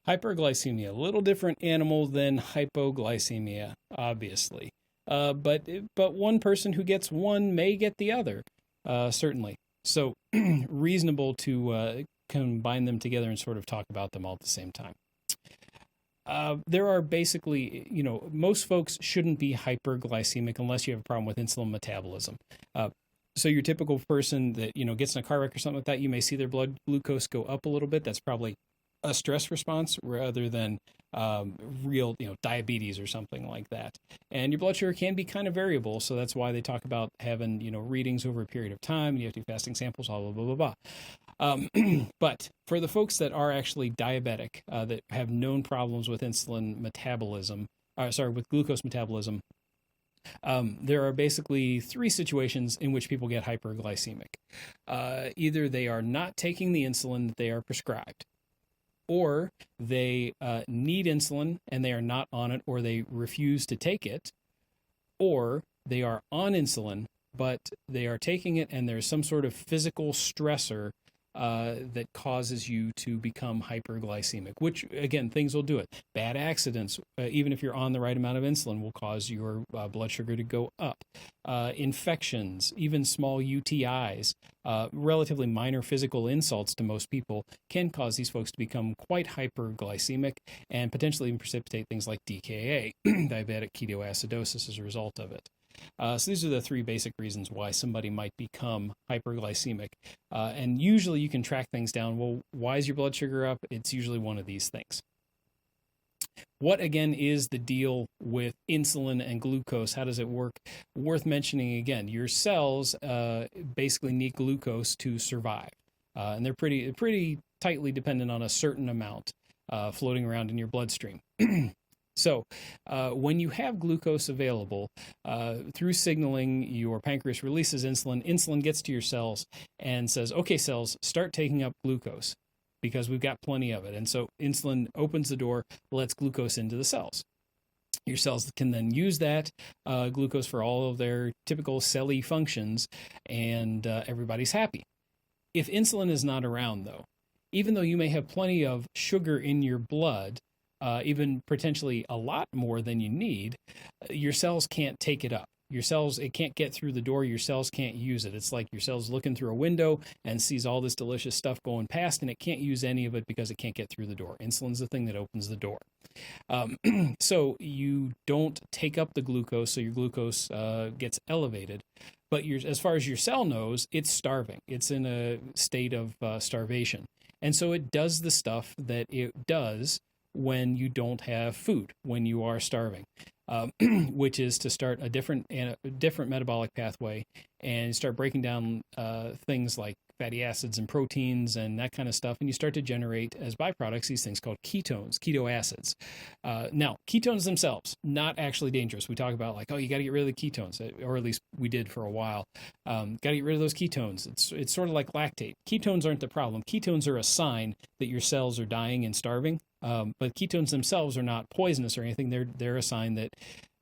Hyperglycemia, a little different animal than hypoglycemia, obviously. But one person who gets one may get the other, certainly. So reasonable to combine them together and sort of talk about them all at the same time. There are basically, most folks shouldn't be hyperglycemic unless you have a problem with insulin metabolism. So your typical person that, gets in a car wreck or something like that, you may see their blood glucose go up a little bit. That's probably a stress response rather than real, diabetes or something like that. And your blood sugar can be kind of variable, so that's why they talk about having, readings over a period of time. You have to do fasting samples, blah, blah, blah, blah, blah. But for the folks that are actually diabetic, that have known problems with insulin metabolism, with glucose metabolism, there are basically three situations in which people get hyperglycemic. Either they are not taking the insulin that they are prescribed, or they need insulin and they are not on it, or they refuse to take it, or they are on insulin, but they are taking it and there's some sort of physical stressor that causes you to become hyperglycemic, which, again, things will do it. Bad accidents, even if you're on the right amount of insulin, will cause your blood sugar to go up. Infections, even small UTIs, relatively minor physical insults to most people can cause these folks to become quite hyperglycemic and potentially even precipitate things like DKA, diabetic ketoacidosis, as a result of it. So these are the three basic reasons why somebody might become hyperglycemic. And usually you can track things down. Well, why is your blood sugar up? It's usually one of these things. What, again, is the deal with insulin and glucose? How does it work? Worth mentioning again, your cells basically need glucose to survive. And they're pretty tightly dependent on a certain amount floating around in your bloodstream. So when you have glucose available, through signaling, your pancreas releases insulin. Insulin gets to your cells and says, okay, cells, start taking up glucose because we've got plenty of it. And so insulin opens the door, lets glucose into the cells. Your cells can then use that glucose for all of their typical celly functions, and everybody's happy. If insulin is not around, though, even though you may have plenty of sugar in your blood, even potentially a lot more than you need, your cells can't take it up. Your cells, it can't get through the door. Your cells can't use it. It's like your cells looking through a window and sees all this delicious stuff going past, and it can't use any of it because it can't get through the door. Insulin's the thing that opens the door. So you don't take up the glucose, so your glucose gets elevated. But as far as your cell knows, it's starving. It's in a state of starvation. And so it does the stuff that it does when you don't have food, when you are starving, which is to start a different metabolic pathway and start breaking down things like fatty acids and proteins and that kind of stuff. And you start to generate, as byproducts, these things called ketones, keto acids. Now, ketones themselves, not actually dangerous. We talk about like, oh, you got to get rid of the ketones, or at least we did for a while. Got to get rid of those ketones. It's sort of like lactate. Ketones aren't the problem. Ketones are a sign that your cells are dying and starving. But ketones themselves are not poisonous or anything. They're a sign that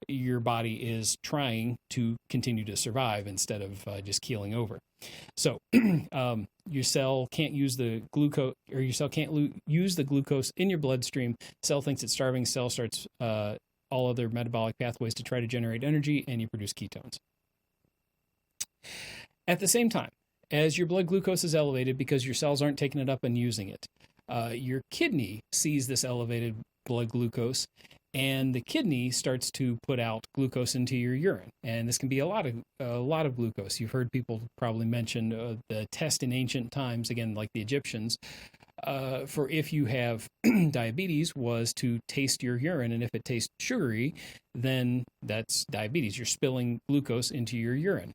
your body is trying to continue to survive instead of just keeling over. So your cell can't use the glucose, or your cell can't use the glucose in your bloodstream. Cell thinks it's starving. Cell starts all other metabolic pathways to try to generate energy, and you produce ketones. At the same time, as your blood glucose is elevated because your cells aren't taking it up and using it, your kidney sees this elevated blood glucose, and the kidney starts to put out glucose into your urine. And this can be a lot of glucose. You've heard people probably mention the test in ancient times, again, like the Egyptians, for if you have diabetes, was to taste your urine. And if it tastes sugary, then that's diabetes. You're spilling glucose into your urine,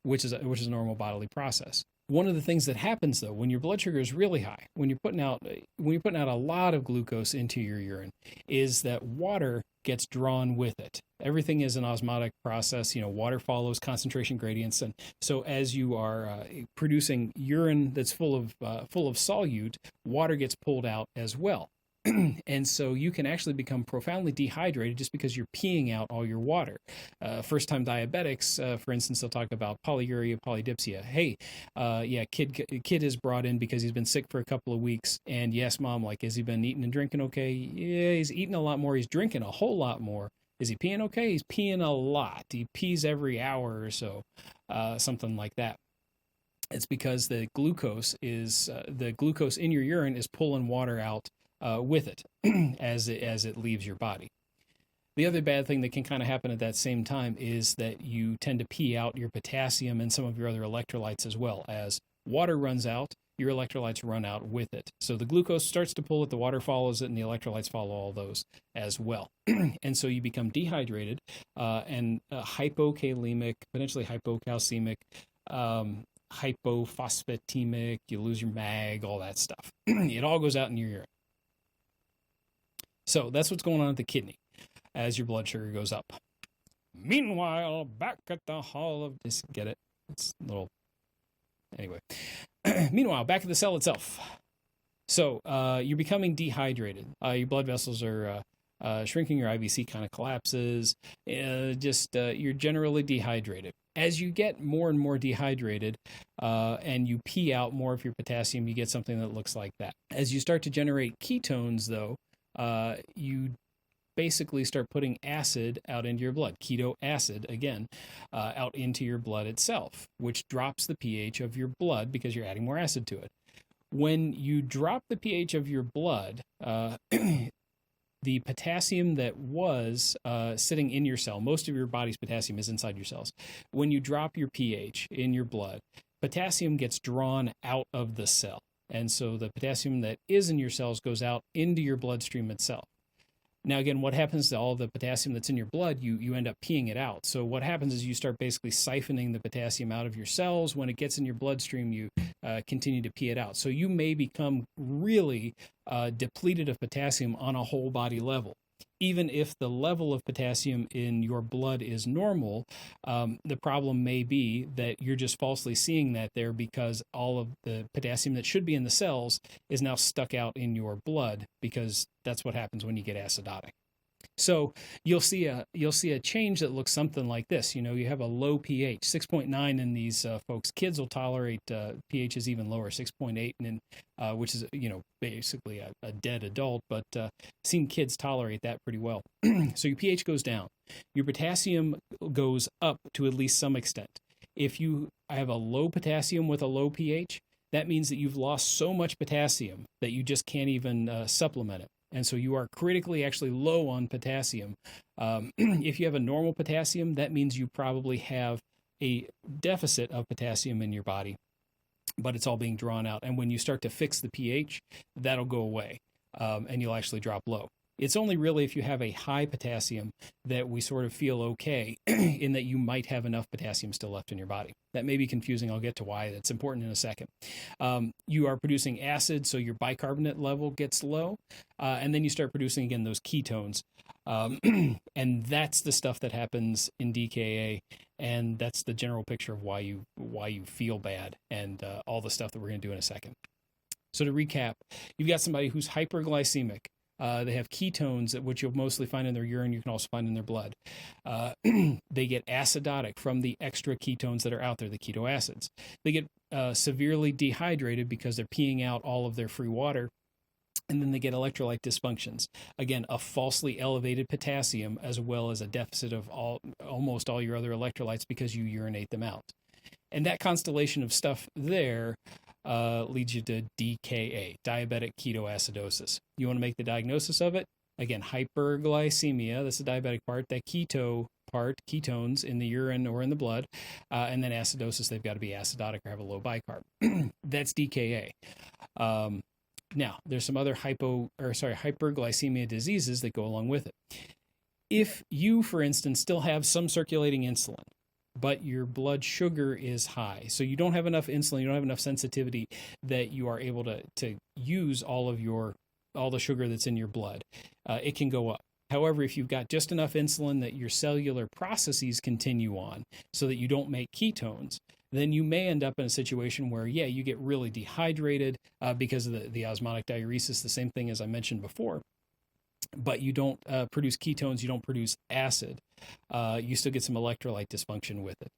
which is a normal bodily process. One of the things that happens, though, when your blood sugar is really high, when you're putting out a lot of glucose into your urine, is that water gets drawn with it. Everything is an osmotic process. Water follows concentration gradients, and so as you are producing urine that's full of solute, water gets pulled out as well. And so you can actually become profoundly dehydrated just because you're peeing out all your water. First-time diabetics, for instance, they'll talk about polyuria, polydipsia. Hey, yeah, kid is brought in because he's been sick for a couple of weeks, and yes, mom, like, has he been eating and drinking okay? Yeah, he's eating a lot more. He's drinking a whole lot more. Is he peeing okay? He's peeing a lot. He pees every hour or so, something like that. It's because the glucose in your urine is pulling water out with it as it leaves your body. The other bad thing that can kind of happen at that same time is that you tend to pee out your potassium and some of your other electrolytes as well. As water runs out, your electrolytes run out with it. So the glucose starts to pull it, the water follows it, and the electrolytes follow all those as well. And so you become dehydrated and hypokalemic, potentially hypocalcemic, hypophosphatemic, you lose your mag, all that stuff. It all goes out in your urine. So that's what's going on at the kidney as your blood sugar goes up. Meanwhile, back at the Hall of... Get it? It's a little... Anyway. Meanwhile, back at the cell itself. So you're becoming dehydrated. Your blood vessels are shrinking. Your IVC kind of collapses. You're generally dehydrated. As you get more and more dehydrated and you pee out more of your potassium, you get something that looks like that. As you start to generate ketones, though, you basically start putting acid out into your blood, keto acid, again, out into your blood itself, which drops the pH of your blood because you're adding more acid to it. When you drop the pH of your blood, the potassium that was sitting in your cell, most of your body's potassium is inside your cells. When you drop your pH in your blood, potassium gets drawn out of the cell. And so the potassium that is in your cells goes out into your bloodstream itself. Now, again, what happens to all the potassium that's in your blood, you end up peeing it out. So what happens is you start basically siphoning the potassium out of your cells. When it gets in your bloodstream, you continue to pee it out. So you may become really depleted of potassium on a whole body level. Even if the level of potassium in your blood is normal, the problem may be that you're just falsely seeing that there because all of the potassium that should be in the cells is now stuck out in your blood, because that's what happens when you get acidotic. So you'll see a change that looks something like this. You know, you have a low pH, 6.9 in these folks. Kids will tolerate pHs even lower, 6.8, and which is, you know, basically a dead adult, but seen kids tolerate that pretty well. So your pH goes down. Your potassium goes up to at least some extent. If you have a low potassium with a low pH, that means that you've lost so much potassium that you just can't even supplement it. And so you are critically actually low on potassium. If you have a normal potassium, that means you probably have a deficit of potassium in your body, but it's all being drawn out. And when you start to fix the pH, that'll go away, and you'll actually drop low. It's only really if you have a high potassium that we sort of feel okay in that you might have enough potassium still left in your body. That may be confusing. I'll get to why that's important in a second. You are producing acid, so your bicarbonate level gets low, and then you start producing, again, those ketones. And that's the stuff that happens in DKA, and that's the general picture of why you feel bad and all the stuff that we're going to do in a second. So to recap, you've got somebody who's hyperglycemic. They have ketones, which you'll mostly find in their urine. You can also find in their blood. They get acidotic from the extra ketones that are out there, the keto acids. They get severely dehydrated because they're peeing out all of their free water. And then they get electrolyte dysfunctions. Again, a falsely elevated potassium as well as a deficit of almost all your other electrolytes because you urinate them out. And that constellation of stuff there leads you to DKA, diabetic ketoacidosis. You want to make the diagnosis of it? Again, hyperglycemia, that's the diabetic part, that keto part, ketones in the urine or in the blood, and then acidosis, they've got to be acidotic or have a low bicarb. That's DKA. Now, there's some other hyperglycemia diseases that go along with it. If you, for instance, still have some circulating insulin, but your blood sugar is high, so you don't have enough insulin, you don't have enough sensitivity that you are able to use all the sugar that's in your blood, it can go up. However, if you've got just enough insulin that your cellular processes continue on so that you don't make ketones, then you may end up in a situation where, yeah, you get really dehydrated because of the osmotic diuresis, the same thing as I mentioned before. But you don't produce ketones, you don't produce acid. You still get some electrolyte dysfunction with it.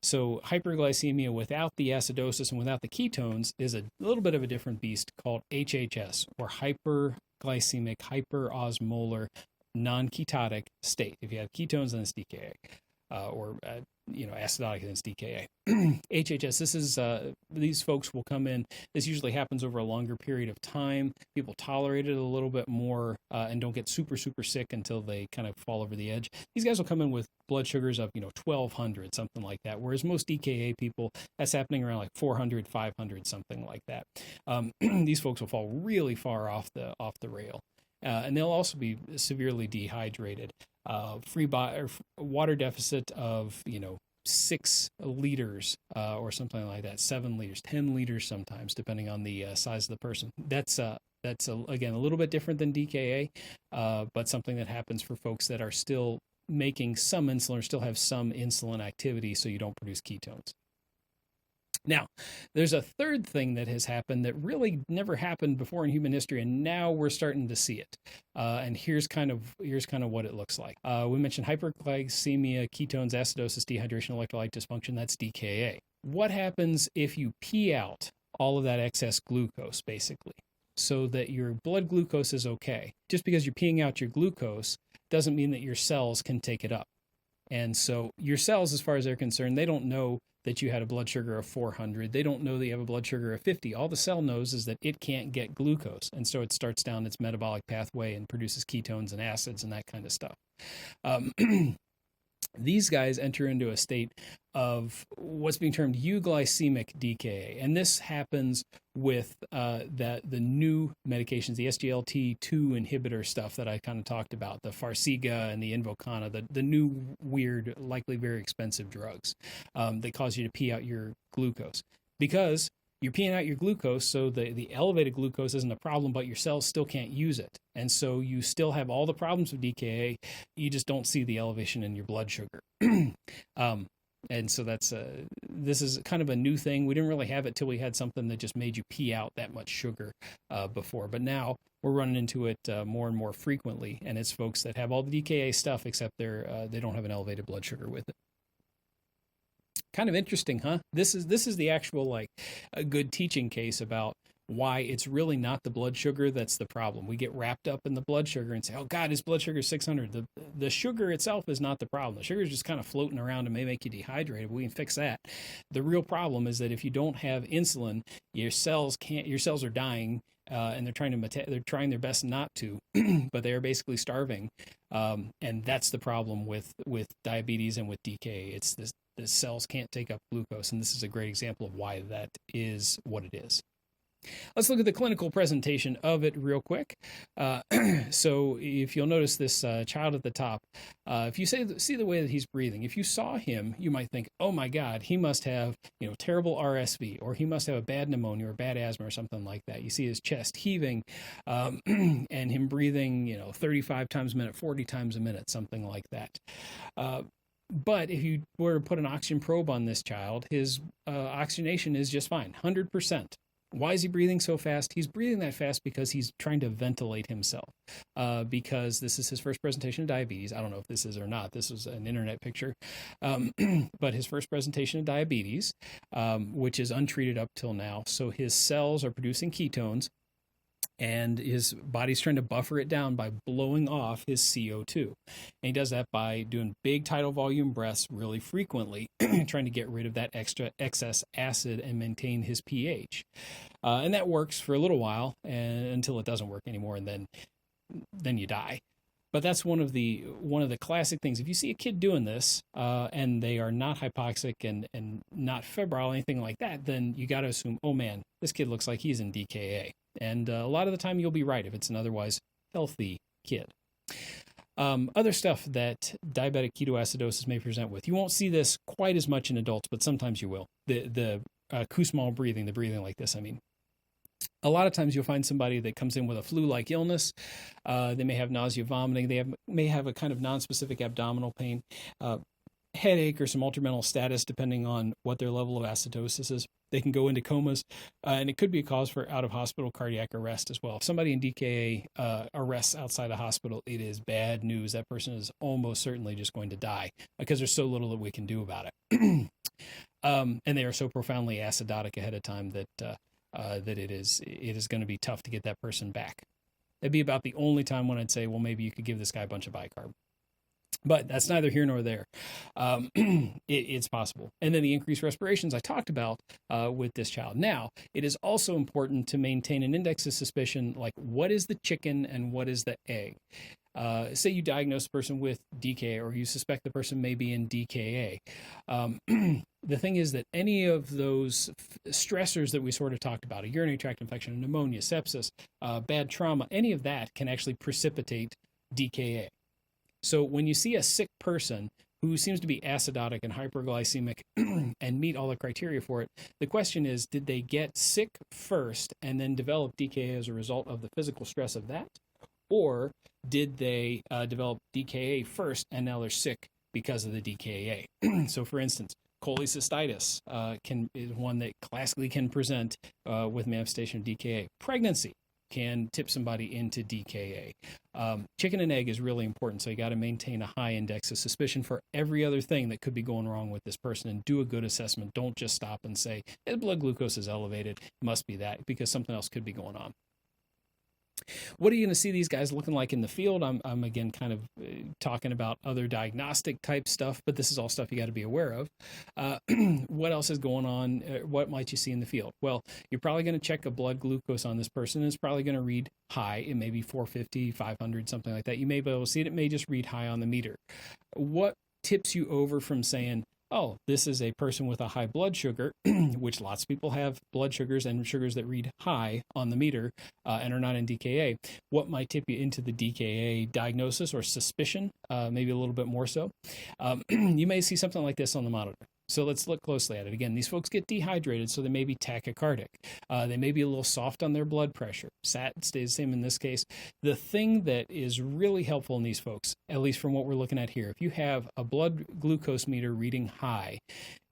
So hyperglycemia without the acidosis and without the ketones is a little bit of a different beast called HHS, or hyperglycemic hyperosmolar non-ketotic state. If you have ketones, then it's DKA, or acidotic, then it's DKA. HHS, this is, these folks will come in, this usually happens over a longer period of time. People tolerate it a little bit more and don't get super, super sick until they kind of fall over the edge. These guys will come in with blood sugars of, 1,200, something like that, whereas most DKA people, that's happening around like 400, 500, something like that. These folks will fall really far off the rail. And they'll also be severely dehydrated. Water deficit of 6 liters or something like that, 7 liters, 10 liters sometimes, depending on the size of the person. That's again a little bit different than DKA, but something that happens for folks that are still making some insulin or still have some insulin activity, so you don't produce ketones. Now, there's a third thing that has happened that really never happened before in human history, and now we're starting to see it. And here's kind of what it looks like. We mentioned hyperglycemia, ketones, acidosis, dehydration, electrolyte dysfunction. That's DKA. What happens if you pee out all of that excess glucose, basically, so that your blood glucose is okay? Just because you're peeing out your glucose doesn't mean that your cells can take it up. And so your cells, as far as they're concerned, they don't know that you had a blood sugar of 400. They don't know that you have a blood sugar of 50. All the cell knows is that it can't get glucose. And so it starts down its metabolic pathway and produces ketones and acids and that kind of stuff. These guys enter into a state of what's being termed euglycemic DKA. And this happens with the new medications, the SGLT2 inhibitor stuff that I kind of talked about, the Farxiga and the Invokana, the new weird, likely very expensive drugs that cause you to pee out your glucose. Because you're peeing out your glucose, so the elevated glucose isn't a problem, but your cells still can't use it. And so you still have all the problems with DKA, you just don't see the elevation in your blood sugar. And so this is kind of a new thing. We didn't really have it till we had something that just made you pee out that much sugar before. But now we're running into it more and more frequently, and it's folks that have all the DKA stuff, except they don't have an elevated blood sugar with it. Kind of interesting, huh? This is the actual a good teaching case about why it's really not the blood sugar that's the problem. We get wrapped up in the blood sugar and say, oh God, his blood sugar is 600. The sugar itself is not the problem. The sugar is just kind of floating around and may make you dehydrated. We can fix that. The real problem is that if you don't have insulin, your cells are dying, and they're trying their best not to, but they are basically starving. And that's the problem with diabetes and with DKA. It's the cells can't take up glucose, and this is a great example of why that is what it is. Let's look at the clinical presentation of it real quick. So if you'll notice this child at the top, if you see the way that he's breathing, if you saw him, you might think, oh my God, he must have terrible RSV, or he must have a bad pneumonia or bad asthma or something like that. You see his chest heaving and him breathing 35 times a minute, 40 times a minute, something like that. But if you were to put an oxygen probe on this child, his oxygenation is just fine, 100%. Why is he breathing so fast? He's breathing that fast because he's trying to ventilate himself, because this is his first presentation of diabetes. I don't know if this is or not. This was an internet picture. But his first presentation of diabetes, which is untreated up till now. So his cells are producing ketones, and his body's trying to buffer it down by blowing off his CO2. And he does that by doing big tidal volume breaths really frequently, trying to get rid of that excess acid and maintain his pH. And that works for a little while until it doesn't work anymore, and then you die. But that's one of the classic things. If you see a kid doing this and they are not hypoxic and not febrile, anything like that, then you got to assume, oh man, this kid looks like he's in DKA. And a lot of the time you'll be right if it's an otherwise healthy kid. Other stuff that diabetic ketoacidosis may present with. You won't see this quite as much in adults, but sometimes you will. The Kussmaul breathing, the breathing like this, I mean. A lot of times you'll find somebody that comes in with a flu-like illness. They may have nausea, vomiting. They may have a kind of nonspecific abdominal pain. headache or some altered mental status, depending on what their level of acidosis is. They can go into comas, and it could be a cause for out-of-hospital cardiac arrest as well. If somebody in DKA arrests outside a hospital, it is bad news. That person is almost certainly just going to die because there's so little that we can do about it. And they are so profoundly acidotic ahead of time that it is going to be tough to get that person back. It'd be about the only time when I'd say, well, maybe you could give this guy a bunch of bicarb. But that's neither here nor there. It's possible. And then the increased respirations I talked about with this child. Now, it is also important to maintain an index of suspicion, like what is the chicken and what is the egg? Say you diagnose a person with DKA, or you suspect the person may be in DKA. The thing is that any of those stressors that we sort of talked about, a urinary tract infection, pneumonia, sepsis, bad trauma, any of that can actually precipitate DKA. So when you see a sick person who seems to be acidotic and hyperglycemic and meet all the criteria for it, the question is, did they get sick first and then develop DKA as a result of the physical stress of that? Or did they develop DKA first and now they're sick because of the DKA? So for instance, cholecystitis is one that classically can present with manifestation of DKA. Pregnancy can tip somebody into DKA. Chicken and egg is really important, so you got to maintain a high index of suspicion for every other thing that could be going wrong with this person and do a good assessment. Don't just stop and say, his blood glucose is elevated, it must be that, because something else could be going on. What are you going to see these guys looking like in the field? I'm again kind of talking about other diagnostic type stuff, but this is all stuff you got to be aware of. What else is going on? What might you see in the field? Well, you're probably going to check a blood glucose on this person. It's probably going to read high. It may be 450, 500, something like that. You may be able to see it. It may just read high on the meter. What tips you over from saying, oh, this is a person with a high blood sugar, which lots of people have blood sugars and sugars that read high on the meter and are not in DKA. What might tip you into the DKA diagnosis or suspicion, maybe a little bit more so? You may see something like this on the monitor. So let's look closely at it. Again, these folks get dehydrated, so they may be tachycardic. They may be a little soft on their blood pressure. SAT stays the same in this case. The thing that is really helpful in these folks, at least from what we're looking at here, if you have a blood glucose meter reading high,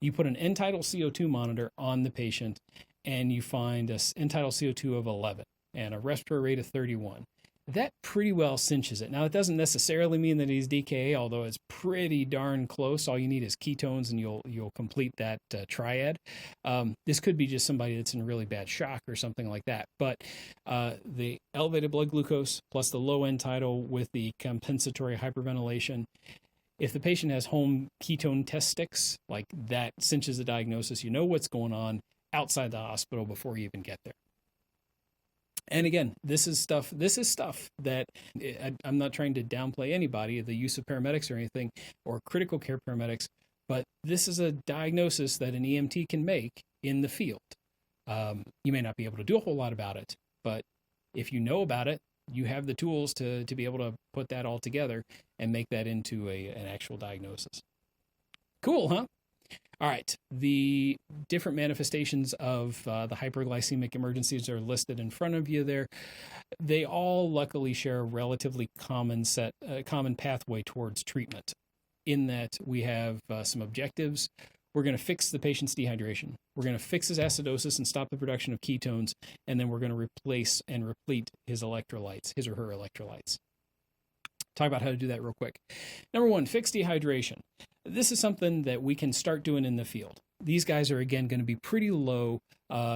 you put an end-tidal CO2 monitor on the patient, and you find an end-tidal CO2 of 11 and a respiratory rate of 31. That pretty well cinches it. Now, it doesn't necessarily mean that he's DKA, although it's pretty darn close. All you need is ketones, and you'll complete that triad. This could be just somebody that's in really bad shock or something like that. But the elevated blood glucose plus the low end tidal with the compensatory hyperventilation, if the patient has home ketone test sticks, like that cinches the diagnosis. You know what's going on outside the hospital before you even get there. And again, this is stuff that I'm not trying to downplay anybody, the use of paramedics or anything, or critical care paramedics, but this is a diagnosis that an EMT can make in the field. You may not be able to do a whole lot about it, but if you know about it, you have the tools to be able to put that all together and make that into an actual diagnosis. Cool, huh? All right, the different manifestations of the hyperglycemic emergencies are listed in front of you there. They all luckily share a relatively common pathway towards treatment, in that we have some objectives. We're going to fix the patient's dehydration. We're going to fix his acidosis and stop the production of ketones, and then we're going to replace and replete his electrolytes, his or her electrolytes. Talk about how to do that real quick. Number one, fix dehydration. This is something that we can start doing in the field. These guys are, again, going to be pretty low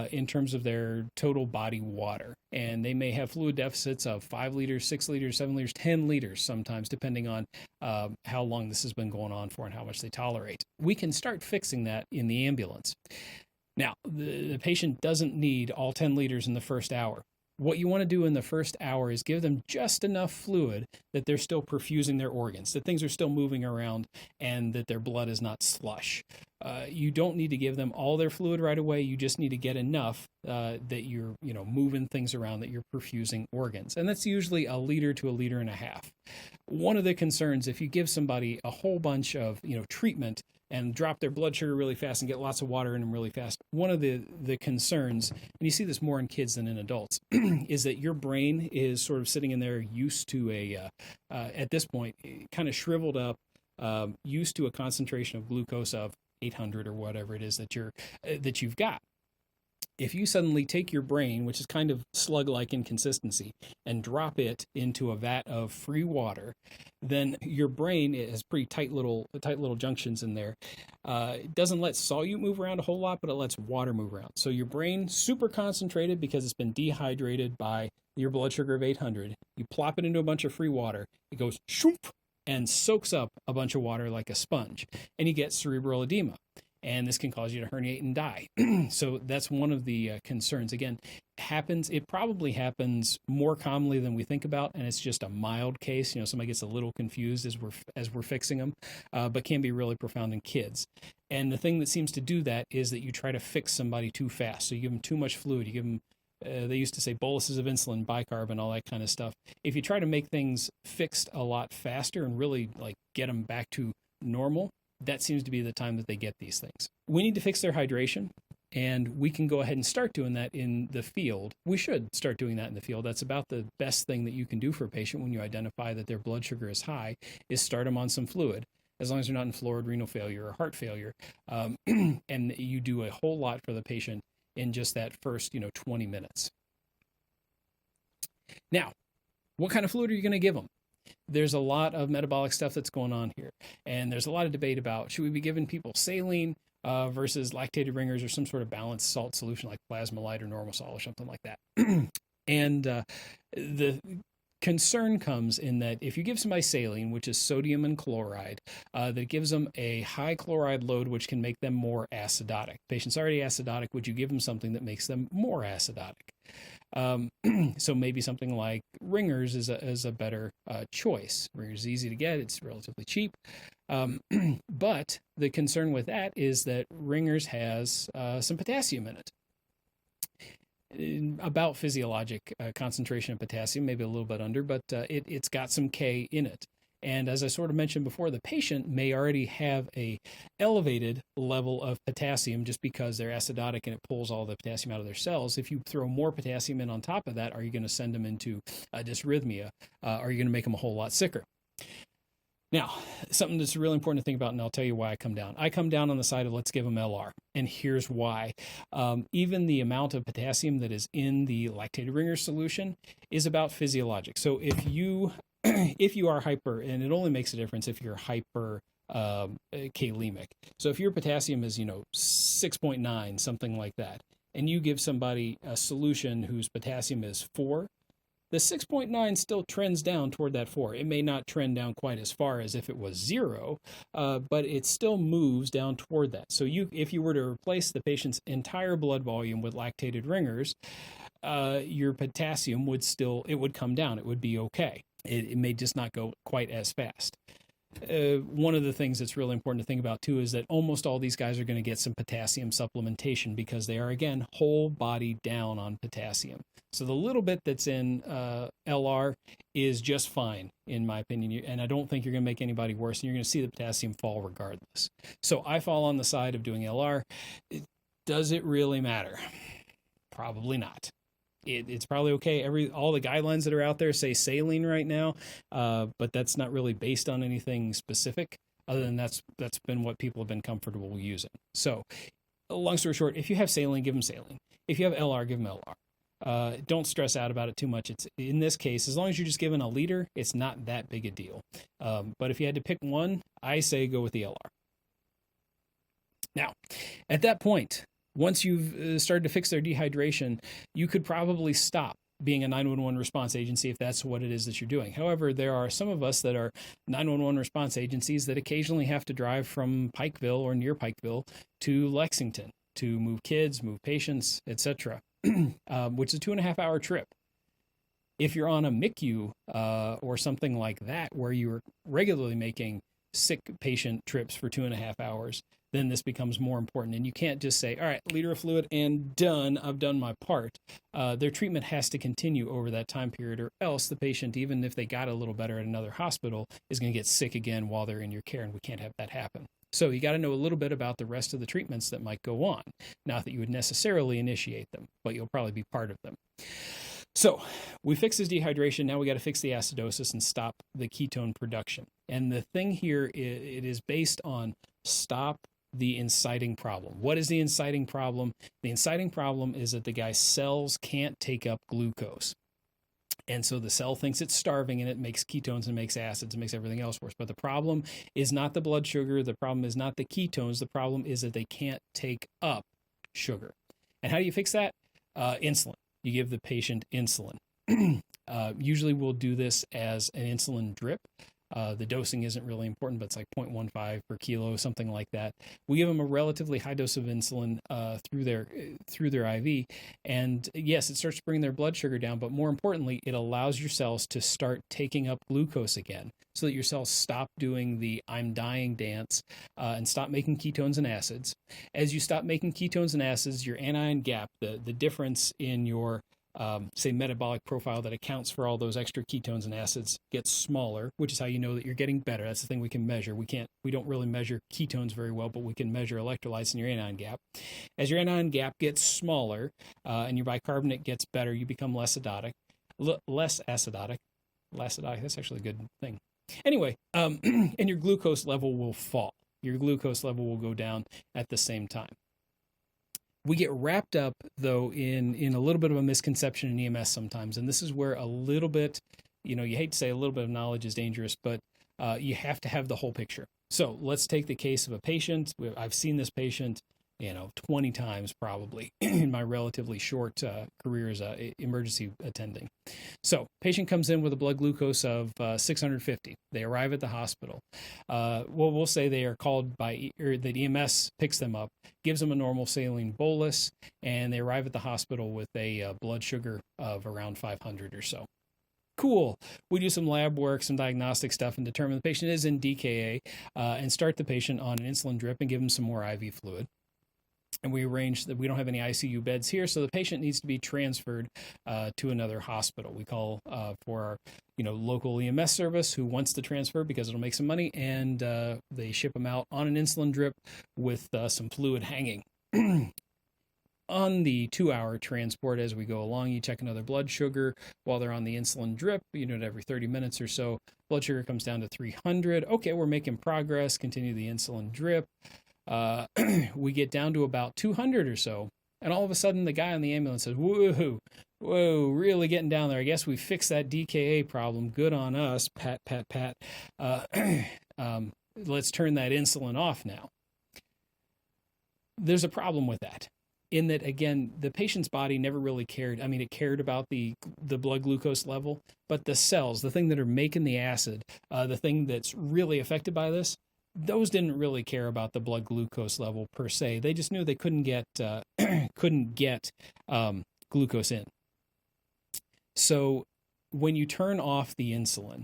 in terms of their total body water. And they may have fluid deficits of 5 liters, 6 liters, 7 liters, 10 liters sometimes, depending on how long this has been going on for and how much they tolerate. We can start fixing that in the ambulance. Now, the patient doesn't need all 10 liters in the first hour. What you want to do in the first hour is give them just enough fluid that they're still perfusing their organs, that things are still moving around, and that their blood is not slush. You don't need to give them all their fluid right away. You just need to get enough that you're moving things around, that you're perfusing organs. And that's usually 1 liter to 1.5 liters. One of the concerns, if you give somebody a whole bunch of treatment and drop their blood sugar really fast and get lots of water in them really fast, one of the concerns, and you see this more in kids than in adults, is that your brain is sort of sitting in there used to at this point, kind of shriveled up, used to a concentration of glucose of 800 or whatever it is that you've got. If you suddenly take your brain, which is kind of slug-like in consistency, and drop it into a vat of free water, then your brain has pretty tight little junctions in there. It doesn't let solute move around a whole lot, but it lets water move around. So your brain, super concentrated because it's been dehydrated by your blood sugar of 800. You plop it into a bunch of free water. It goes shoop and soaks up a bunch of water like a sponge, and you get cerebral edema. And this can cause you to herniate and die. So that's one of the concerns. Again, it probably happens more commonly than we think about, and it's just a mild case. Somebody gets a little confused as we're fixing them, but can be really profound in kids. And the thing that seems to do that is that you try to fix somebody too fast. So you give them too much fluid. You give them, they used to say boluses of insulin, bicarb, and all that kind of stuff. If you try to make things fixed a lot faster and really get them back to normal, that seems to be the time that they get these things. We need to fix their hydration, and we can go ahead and start doing that in the field. We should start doing that in the field. That's about the best thing that you can do for a patient when you identify that their blood sugar is high, is start them on some fluid, as long as they're not in florid renal failure or heart failure. And you do a whole lot for the patient in just that first 20 minutes. Now, what kind of fluid are you going to give them? There's a lot of metabolic stuff that's going on here. And there's a lot of debate about, should we be giving people saline versus lactated ringers or some sort of balanced salt solution like Plasmolite or normal salt or something like that. And the concern comes in that if you give somebody saline, which is sodium and chloride, that gives them a high chloride load, which can make them more acidotic. Patient's already acidotic. Would you give them something that makes them more acidotic? So maybe something like ringers is a better choice. Ringers is easy to get. It's relatively cheap. But the concern with that is that ringers has some potassium in it. About physiologic concentration of potassium, maybe a little bit under, but it's got some K in it. And as I sort of mentioned before, the patient may already have a elevated level of potassium just because they're acidotic and it pulls all the potassium out of their cells. If you throw more potassium in on top of that, are you going to send them into dysrhythmia? Are you going to make them a whole lot sicker? Now, something that's really important to think about, and I'll tell you why I come down. I come down on the side of let's give them LR, and here's why. Even the amount of potassium that is in the lactated ringer solution is about physiologic. So if you are hyper, and it only makes a difference if you're hyper kalemic. So if your potassium is 6.9, something like that, and you give somebody a solution whose potassium is 4, the 6.9 still trends down toward that 4. It may not trend down quite as far as if it was 0, but it still moves down toward that. So if you were to replace the patient's entire blood volume with lactated ringers, your potassium would come down. It would be okay. It may just not go quite as fast. One of the things that's really important to think about too is that almost all these guys are going to get some potassium supplementation because they are, again, whole body down on potassium. So the little bit that's in LR is just fine, in my opinion, and I don't think you're going to make anybody worse, and you're going to see the potassium fall regardless. So I fall on the side of doing LR. Does it really matter? Probably not. It's probably okay. All the guidelines that are out there say saline right now, but that's not really based on anything specific other than that's been what people have been comfortable using. So long story short, if you have saline, give them saline. If you have LR, give them LR. Don't stress out about it too much. It's in this case, as long as you're just given a liter, it's not that big a deal. But if you had to pick one, I say go with the LR. Now, at that point, once you've started to fix their dehydration, you could probably stop being a 911 response agency if that's what it is that you're doing. However, there are some of us that are 911 response agencies that occasionally have to drive from Pikeville or near Pikeville to Lexington to move kids, move patients, etc., which is a 2.5-hour trip. If you're on a MICU or something like that, where you're regularly making sick patient trips for 2.5 hours, then this becomes more important. And you can't just say, all right, liter of fluid and done, I've done my part. Their treatment has to continue over that time period, or else the patient, even if they got a little better at another hospital, is going to get sick again while they're in your care, and we can't have that happen. So you got to know a little bit about the rest of the treatments that might go on. Not that you would necessarily initiate them, but you'll probably be part of them. So we fix his dehydration. Now we got to fix the acidosis and stop the ketone production. And the thing here, it is based on stop the inciting problem. What is the inciting problem? The inciting problem is that the guy's cells can't take up glucose. And so the cell thinks it's starving, and it makes ketones and makes acids and makes everything else worse. But the problem is not the blood sugar. The problem is not the ketones. The problem is that they can't take up sugar. And how do you fix that? Insulin. You give the patient insulin. Usually we'll do this as an insulin drip. The dosing isn't really important, but it's like 0.15 per kilo, something like that. We give them a relatively high dose of insulin through their IV, and yes, it starts to bring their blood sugar down, but more importantly, it allows your cells to start taking up glucose again, so that your cells stop doing the I'm dying dance and stop making ketones and acids. As you stop making ketones and acids, your anion gap, the difference in your say metabolic profile that accounts for all those extra ketones and acids gets smaller, which is how you know that you're getting better. That's the thing we can measure. We don't really measure ketones very well, but we can measure electrolytes in your anion gap. As your anion gap gets smaller and your bicarbonate gets better, you become less acidotic. Less acidotic. That's actually a good thing. Anyway, and your glucose level will fall. Your glucose level will go down at the same time. We get wrapped up, though, in a little bit of a misconception in EMS sometimes, and this is where a little bit, you hate to say a little bit of knowledge is dangerous, but you have to have the whole picture. So let's take the case of a patient. I've seen this patient, 20 times probably in my relatively short career as an emergency attending. So patient comes in with a blood glucose of 650. They arrive at the hospital. We'll say they are called or that EMS picks them up, gives them a normal saline bolus, and they arrive at the hospital with a blood sugar of around 500 or so. Cool. We do some lab work, some diagnostic stuff, and determine the patient is in DKA and start the patient on an insulin drip and give them some more IV fluid. And we arrange that we don't have any ICU beds here, so the patient needs to be transferred to another hospital. We call for our local EMS service who wants the transfer because it'll make some money, and they ship them out on an insulin drip with some fluid hanging. On the 2-hour transport as we go along, you check another blood sugar while they're on the insulin drip, every 30 minutes or so. Blood sugar comes down to 300. Okay, we're making progress. Continue the insulin drip. We get down to about 200 or so, and all of a sudden the guy on the ambulance says, whoa, really getting down there. I guess we fixed that DKA problem. Good on us. Pat. Let's turn that insulin off now. There's a problem with that, in that, again, the patient's body never really cared. I mean, it cared about the blood glucose level, but the cells, the thing that are making the acid, the thing that's really affected by this, those didn't really care about the blood glucose level per se. They just knew they couldn't get glucose in. So when you turn off the insulin,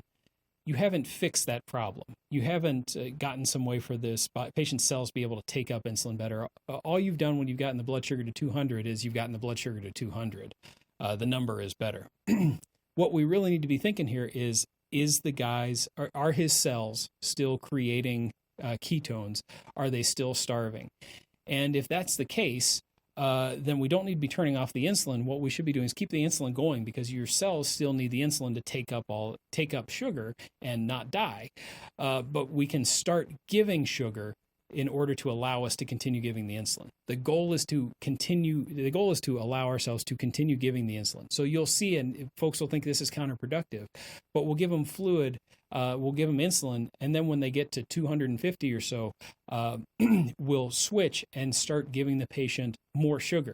you haven't fixed that problem. You haven't gotten some way for this patient's cells to be able to take up insulin better. All you've done when you've gotten the blood sugar to 200 is you've gotten the blood sugar to 200. The number is better. What we really need to be thinking here is are his cells still creating ketones? Are they still starving? And if that's the case, then we don't need to be turning off the insulin. What we should be doing is keep the insulin going, because your cells still need the insulin to take up sugar and not die. But we can start giving sugar in order to allow us to continue giving the insulin. The goal is to allow ourselves to continue giving the insulin. So you'll see, and folks will think this is counterproductive, but we'll give them fluid, we'll give them insulin, and then when they get to 250 or so, we'll switch and start giving the patient more sugar.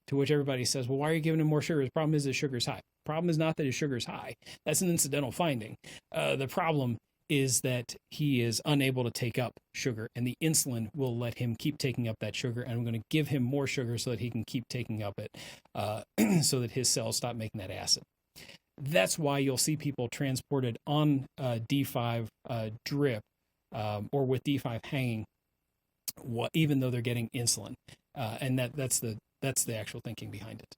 To which everybody says, well, why are you giving him more sugar? The problem is his sugar's high. The problem is not that his sugar's high. That's an incidental finding. The problem is that he is unable to take up sugar, and the insulin will let him keep taking up that sugar, and I'm going to give him more sugar so that he can keep taking up it, so that his cells stop making that acid. That's why you'll see people transported on D5 drip or with D5 hanging, even though they're getting insulin, and that's the actual thinking behind it.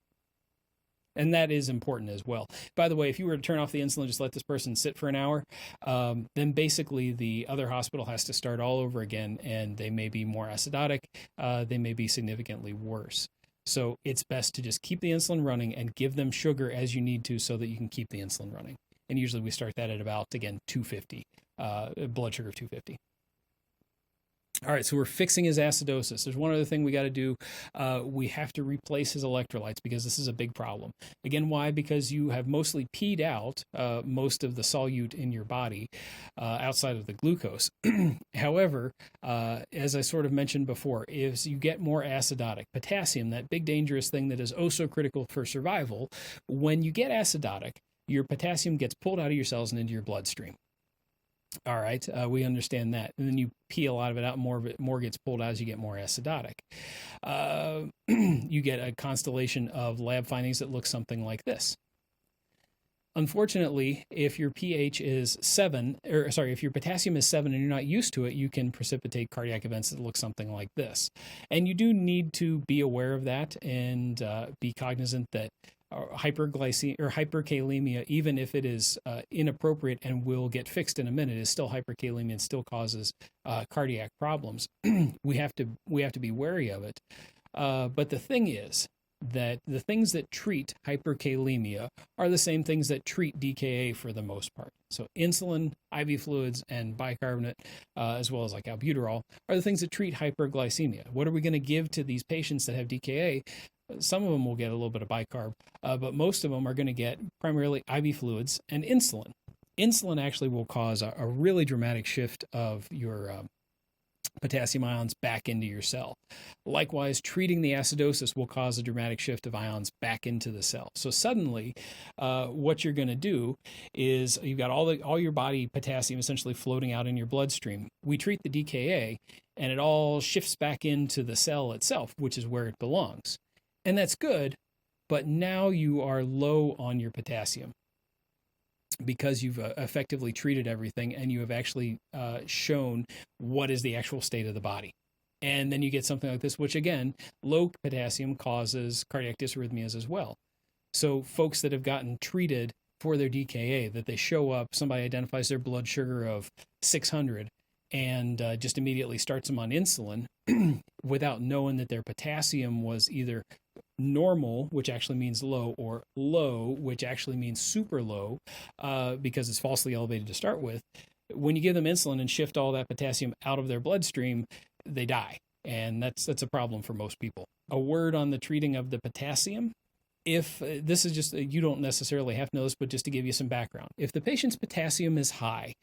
And that is important as well. By the way, if you were to turn off the insulin, just let this person sit for an hour, then basically the other hospital has to start all over again, and they may be more acidotic. They may be significantly worse. So it's best to just keep the insulin running and give them sugar as you need to so that you can keep the insulin running. And usually we start that at about, again, 250 blood sugar of 250. All right, so we're fixing his acidosis. There's one other thing we got to do. We have to replace his electrolytes because this is a big problem. Again, why? Because you have mostly peed out most of the solute in your body outside of the glucose. However, as I sort of mentioned before, if you get more acidotic, potassium, that big dangerous thing that is oh so critical for survival, when you get acidotic, your potassium gets pulled out of your cells and into your bloodstream. All right, we understand that. And then you pee a lot of it out, more gets pulled out as you get more acidotic. You get a constellation of lab findings that look something like this. Unfortunately, if your pH is 7, if your potassium is 7 and you're not used to it, you can precipitate cardiac events that look something like this. And you do need to be aware of that and be cognizant that hyperglycemia or hyperkalemia, even if it is inappropriate and will get fixed in a minute, is still hyperkalemia and still causes cardiac problems. we have to be wary of it. But the thing is that the things that treat hyperkalemia are the same things that treat DKA for the most part. So insulin, IV fluids, and bicarbonate, as well as like albuterol, are the things that treat hyperglycemia. What are we going to give to these patients that have DKA? Some of them will get a little bit of bicarb, but most of them are going to get primarily IV fluids and insulin. Insulin actually will cause a really dramatic shift of your potassium ions back into your cell. Likewise, treating the acidosis will cause a dramatic shift of ions back into the cell. So suddenly, what you're going to do is you've got all your body potassium essentially floating out in your bloodstream. We treat the DKA, and it all shifts back into the cell itself, which is where it belongs. And that's good, but now you are low on your potassium because you've effectively treated everything and you have actually shown what is the actual state of the body. And then you get something like this, which again, low potassium causes cardiac dysarrhythmias as well. So folks that have gotten treated for their DKA, that they show up, somebody identifies their blood sugar of 600 and just immediately starts them on insulin without knowing that their potassium was either normal, which actually means low, or low, which actually means super low, because it's falsely elevated to start with. When you give them insulin and shift all that potassium out of their bloodstream, they die. And that's a problem for most people. A word on the treating of the potassium. If this is just, you don't necessarily have to know this, but just to give you some background. If the patient's potassium is high,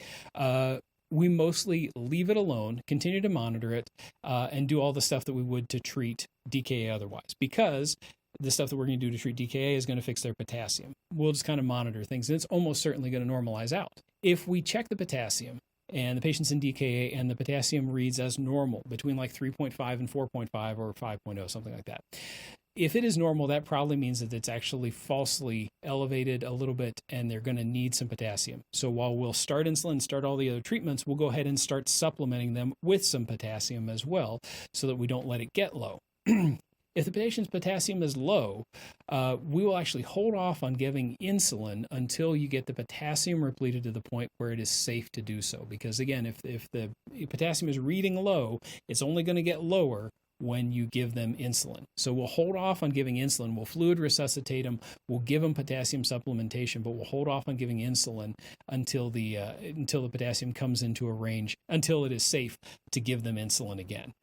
we mostly leave it alone, continue to monitor it, and do all the stuff that we would to treat DKA otherwise, because the stuff that we're going to do to treat DKA is going to fix their potassium. We'll just kind of monitor things, and it's almost certainly going to normalize out. If we check the potassium, and the patient's in DKA, and the potassium reads as normal, between like 3.5 and 4.5 or 5.0, something like that. If it is normal, that probably means that it's actually falsely elevated a little bit and they're going to need some potassium. So while we'll start insulin, start all the other treatments, we'll go ahead and start supplementing them with some potassium as well so that we don't let it get low. If the patient's potassium is low, we will actually hold off on giving insulin until you get the potassium repleted to the point where it is safe to do so. Because again, if the potassium is reading low, it's only going to get lower when you give them insulin. So we'll hold off on giving insulin. We'll fluid resuscitate them. We'll give them potassium supplementation, but we'll hold off on giving insulin until the potassium comes into a range, until it is safe to give them insulin again.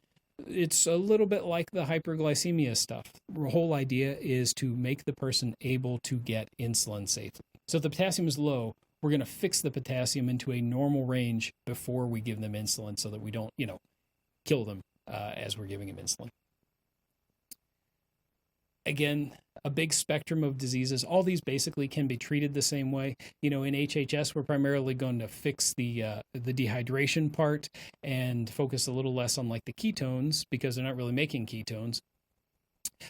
It's a little bit like the hyperglycemia stuff. The whole idea is to make the person able to get insulin safely. So if the potassium is low, we're going to fix the potassium into a normal range before we give them insulin so that we don't, kill them as we're giving them insulin. Again, a big spectrum of diseases. All these basically can be treated the same way. In HHS, we're primarily going to fix the dehydration part and focus a little less on like the ketones because they're not really making ketones.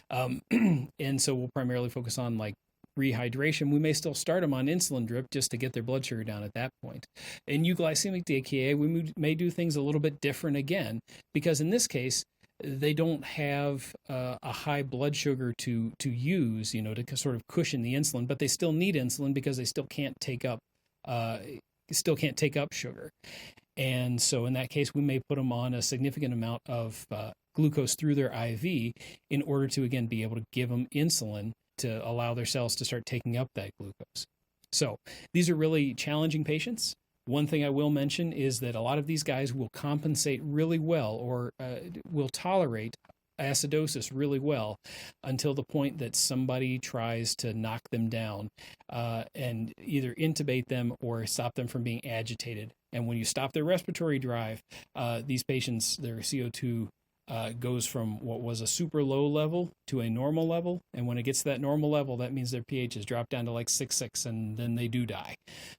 And so we'll primarily focus on like rehydration. We may still start them on insulin drip just to get their blood sugar down at that point. In euglycemic DKA, we may do things a little bit different again, because in this case, they don't have a high blood sugar to use, to sort of cushion the insulin, but they still need insulin because they still can't take up sugar. And so in that case, we may put them on a significant amount of glucose through their IV in order to, again, be able to give them insulin to allow their cells to start taking up that glucose. So these are really challenging patients. One thing I will mention is that a lot of these guys will compensate really well, or will tolerate acidosis really well until the point that somebody tries to knock them down and either intubate them or stop them from being agitated. And when you stop their respiratory drive, these patients, their CO2 goes from what was a super low level to a normal level. And when it gets to that normal level, that means their pH has dropped down to like 6.6, and then they do die.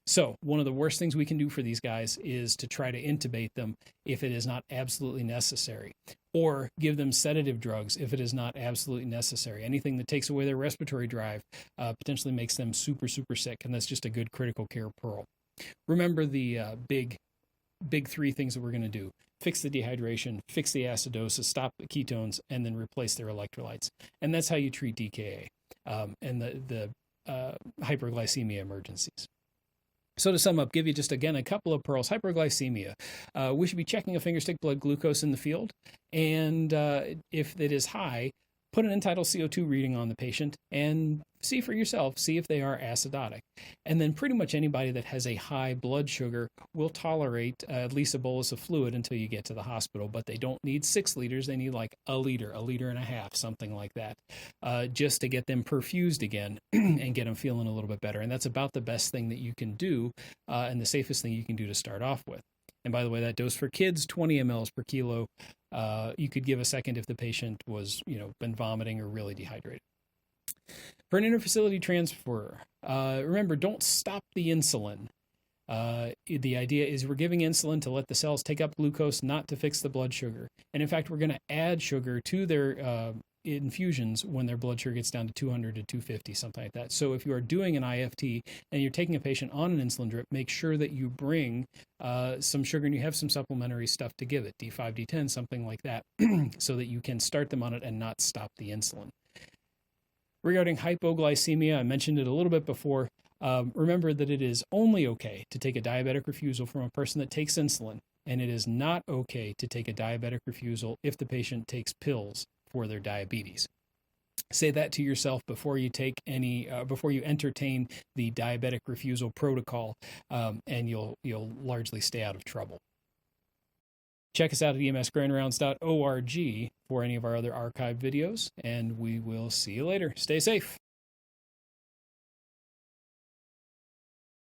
So one of the worst things we can do for these guys is to try to intubate them if it is not absolutely necessary, or give them sedative drugs if it is not absolutely necessary. Anything that takes away their respiratory drive potentially makes them super, super sick, and that's just a good critical care pearl. Remember the big three things that we're going to do: fix the dehydration, fix the acidosis, stop the ketones, and then replace their electrolytes. And that's how you treat DKA and the hyperglycemia emergencies. So to sum up, give you just, again, a couple of pearls. Hyperglycemia. We should be checking a finger stick blood glucose in the field. And if it is high, put an Untitled CO2 reading on the patient and see for yourself, see if they are acidotic. And then pretty much anybody that has a high blood sugar will tolerate at least a bolus of fluid until you get to the hospital, but they don't need 6 liters. They need like a liter and a half, something like that, just to get them perfused again and get them feeling a little bit better. And that's about the best thing that you can do and the safest thing you can do to start off with. And by the way, that dose for kids, 20 mLs per kilo. You could give a second if the patient was, been vomiting or really dehydrated. For an interfacility transfer, remember, don't stop the insulin. The idea is we're giving insulin to let the cells take up glucose, not to fix the blood sugar. And in fact, we're going to add sugar to their infusions when their blood sugar gets down to 200 to 250, something like that. So if you are doing an IFT and you're taking a patient on an insulin drip, make sure that you bring some sugar and you have some supplementary stuff to give it, D5, D10, something like that, so that you can start them on it and not stop the insulin. Regarding hypoglycemia, I mentioned it a little bit before. Remember that it is only okay to take a diabetic refusal from a person that takes insulin, and it is not okay to take a diabetic refusal if the patient takes pills for their diabetes. Say that to yourself before you take before you entertain the diabetic refusal protocol, and you'll largely stay out of trouble. Check us out at emsgrandrounds.org for any of our other archive videos, and we will see you later. Stay safe.